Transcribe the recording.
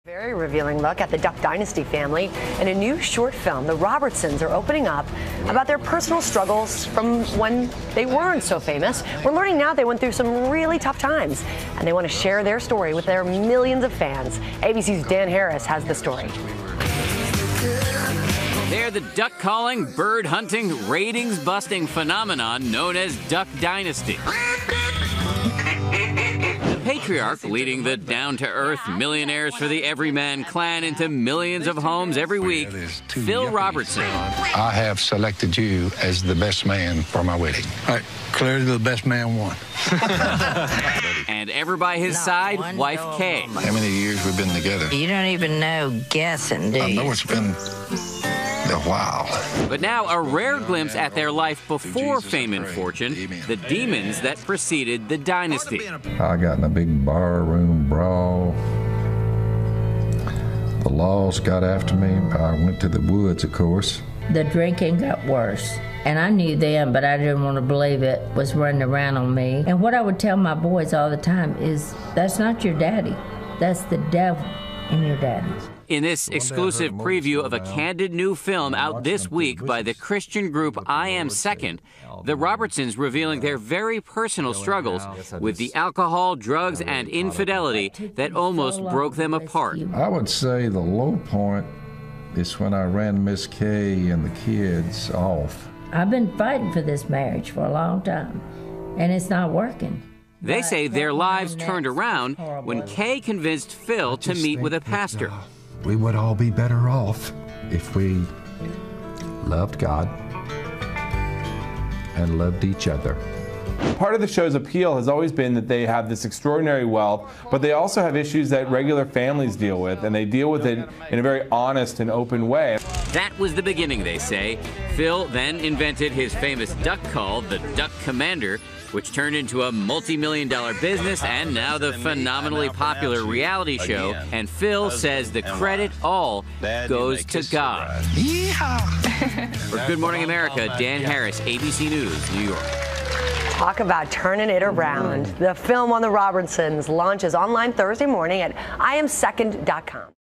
Very revealing look at the Duck Dynasty family. In a new short film, the Robertsons are opening up about their personal struggles from when they weren't so famous. We're learning now they went through some really tough times, and they want to share their story with their millions of fans. ABC's Dan Harris has the story. They're the duck-calling, bird-hunting, ratings-busting phenomenon known as Duck Dynasty. The patriarch leading the down-to-earth millionaires for the Everyman clan into millions of homes every week, Phil Robertson. I have selected you as the best man for my wedding. Clearly the best man won. And ever by his side, wife Kay. How many years we've been together? You don't even know guessing, do you? I know it's been a while. But now a rare glimpse at their life before fame and fortune, the demons that preceded the dynasty. I got in a big barroom brawl. The laws got after me. I went to the woods, of course. The drinking got worse. And I knew them, but I didn't want to believe it was running around on me. And what I would tell my boys all the time is, that's not your daddy. That's the devil in your daddy. In this exclusive preview of a candid new film out this week by the Christian group I Am Second, the Robertsons revealing their very personal struggles with the alcohol, drugs, and infidelity that almost broke them apart. I would say the low point is when I ran Miss Kay and the kids off. I've been fighting for this marriage for a long time, and it's not working. They say their lives turned around when Kay convinced Phil to meet with a pastor. We would all be better off if we loved God and loved each other. Part of the show's appeal has always been that they have this extraordinary wealth, but they also have issues that regular families deal with, and they deal with it in a very honest and open way. That was the beginning, they say. Phil then invented his famous duck call, the Duck Commander, which turned into a multi-million-dollar business and now the phenomenally popular reality show. And Phil says the credit all goes to God. For Good Morning America, Dan Harris, ABC News, New York. Talk about turning it around. The film on the Robertsons launches online Thursday morning at IamSecond.com.